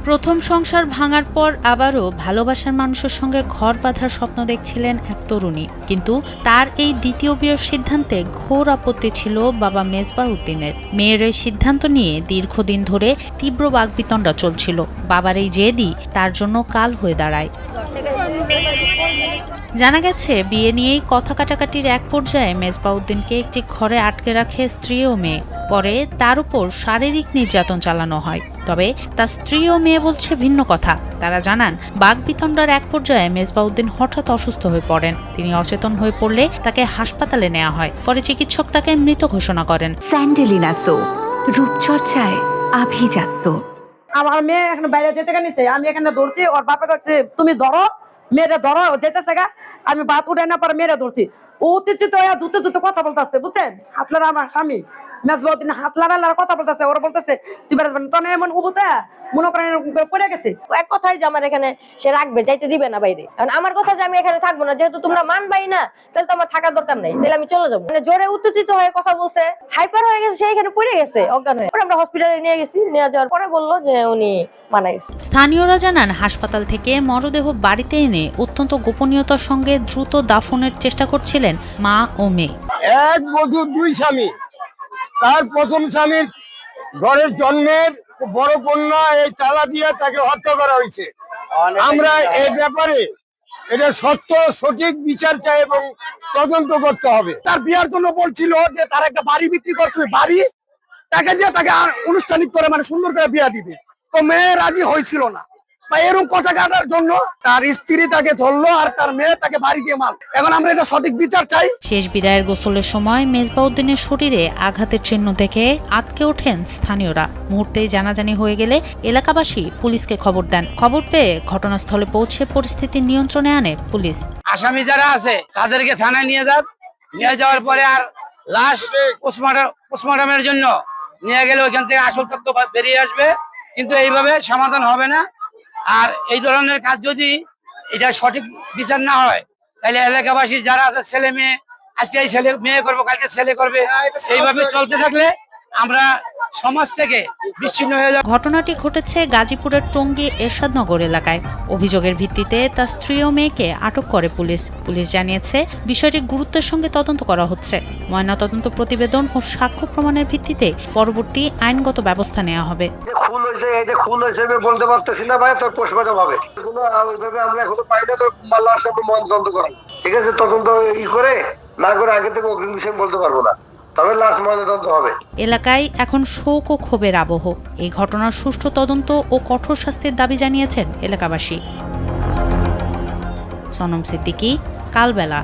প্রথম সংসার ভাঙার পর আবারও ভালোবাসার মানুষের সঙ্গে ঘর বাঁধার স্বপ্ন দেখছিলেন এক তরুণী, কিন্তু তার এই দ্বিতীয় বিয়ের সিদ্ধান্তে ঘোর আপত্তি ছিল বাবা মেজবাহ উদ্দিনের। মেয়ের এই সিদ্ধান্ত নিয়ে দীর্ঘদিন ধরে তীব্র বাকবিতণ্ডা চলছিল। বাবার এই জেদই তার জন্য কাল হয়ে দাঁড়ায়। জানা গেছে, বিয়ে নিয়েই কথা কাটাকাটির এক পর্যায়ে মেজবাহ উদ্দিনকে একটি ঘরে আটকে রাখে স্ত্রী ও মেয়ে। পরে তার উপর শারীরিক নির্যাতন চালানো হয়। তবে তার স্ত্রী ও মেয়ে বলছে ভিন্ন কথা। তারা জানান, বাকবিতণ্ডার এক পর্যায়ে মেজবাহ উদ্দিন হঠাৎ অসুস্থ হয়ে পড়েন। তিনি অচেতন হয়ে পড়লে তাকে হাসপাতালে নেওয়া হয়। পরে চিকিৎসক তাকে মৃত ঘোষণা করেন। স্যান্ডেলিনা সো, রূপচর্চায় আভিজাত্য। আমার মেয়ে এখন বাইরে যেতে গেছে, আমি এখানে ধরছি, ওর বাপা কাছে তুমি ধরো, মেয়েরা ধরো, যেতেছে গা, আমি বাত উঠে না পরে মেয়েরা ধরছি। ও উত্তেজিত হয়ে দুটো দুটো কথা বলতেছে, বুঝছেন? হাতলারা আমার স্বামী মেজবাউদ্দিন হাতলারা কথা বলতেছে, ওরা বলতেছে তুই বেরোবেন তো না, এমন উবুতে মনে করেন পড়ে গেছে। এক কথাই যে আমার এখানে সে রাখবে, যাইতে দিবে না বাইরে। কারণ আমার কথা যে আমি এখানে থাকবো না, যেহেতু তোমরা মানবাই না, তাহলে তো আমার থাকার দরকার নেই, তাহলে আমি চলে যাবো। মানে জোরে উত্তেজিত হয়ে কথা বলছে, হাইপার হয়ে গেছে, সে এখানে পড়ে গেছে অজ্ঞান হয়ে। আমরা হসপিটালে নিয়ে গেছি, নিয়ে যাওয়ার পরে বললো যে উনি মারা গেছে। স্থানীয়রা জানান, হাসপাতাল থেকে মরদেহ বাড়িতে এনে অত্যন্ত গোপনীয়তার সঙ্গে দ্রুত দাফনের চেষ্টা করছিলেন মা ও মেয়ে। এক বধূ দুই স্বামী। তার প্রথম স্বামীর ঘরের জন্মের বড় কন্যা এই তালা দিয়ে তাকে হত্যা করা হয়েছে। আমরা এই ব্যাপারে এটা সত্য সঠিক বিচার চাই এবং তদন্ত করতে হবে। তার বিয়ার জন্য বলছিল যে তার একটা বাড়ি বিক্রি করছে, বাড়ি টাকা দিয়ে তাকে আনুষ্ঠানিক করে মানে সুন্দর করে বিয়া দিবে, তো মেয়ে রাজি হয়েছিল না। বা এরকম কথা কাটার জন্য তার স্ত্রী তাকে ধরলো আর তার মেয়ে তাকে বাড়ি দিয়ে মারল। এখন আমরা এটা সঠিক বিচার চাই। শেষ বিদায়ের গোসলের সময় মেজবাহ উদ্দিনের শরীরে আঘাতের চিহ্ন দেখে আঁতকে ওঠেন স্থানীয়রা। মুহূর্তেই জানাজানি হয়ে গেলে এলাকাবাসী পুলিশকে খবর দেন। খবর পেয়ে ঘটনাস্থলে পৌঁছে পরিস্থিতি নিয়ন্ত্রণে আনে পুলিশ। আসামি যারা আছে তাদেরকে থানায় নিয়ে যাওয়ার পরে আর লাশ পোস্টমর্টমের জন্য নিয়ে গেলে ওইখান থেকে আসল তথ্য বেরিয়ে আসবে। কিন্তু এইভাবে সমাধান হবে না। আর এই ধরনের কাজ যদি এটা সঠিক বিচার না হয়, তাহলে এলাকাবাসী যারা আছে, ছেলে মেয়ে, আজকে এই ছেলে মেয়ে করবো, কালকে ছেলে করবে, এইভাবে চলতে থাকলে আমরা সমাজ থেকে বিচ্ছিন্ন হয়ে যাব। ঘটনাটি ঘটেছে গাজীপুরের টঙ্গী এরশাদনগর এলাকায়। অভিযোগের ভিত্তিতে তার স্ত্রী ও মেয়েকে আটক করে পুলিশ। পুলিশ জানিয়েছে, বিষয়টি গুরুত্বের সঙ্গে তদন্ত করা হচ্ছে। ময়নাতদন্ত প্রতিবেদন ও সাক্ষ্য প্রমাণের ভিত্তিতে পরবর্তী আইনগত ব্যবস্থা নেওয়া হবে। খুন হিসেবে বলতে পারতেছি না ভাই, তোর পোস্টমর্টম হবে। ওইভাবে আমরা এখনো পাই না, তো লাশ আমরা ময়নাতদন্ত করাই, ঠিক আছে? তদন্ত করে না করে আগে থেকে অগ্রিম বিষয় বলতে পারবো না, তবে লাশ ময়নাতদন্ত হবে। এলাকায় এখন শোক ও ক্ষোভের আবহ। এই ঘটনার সুষ্ঠু তদন্ত ও কঠোর শাস্তির দাবি জানিয়েছেন এলাকাবাসী। সনম সিদ্দিকী, কালবেলা।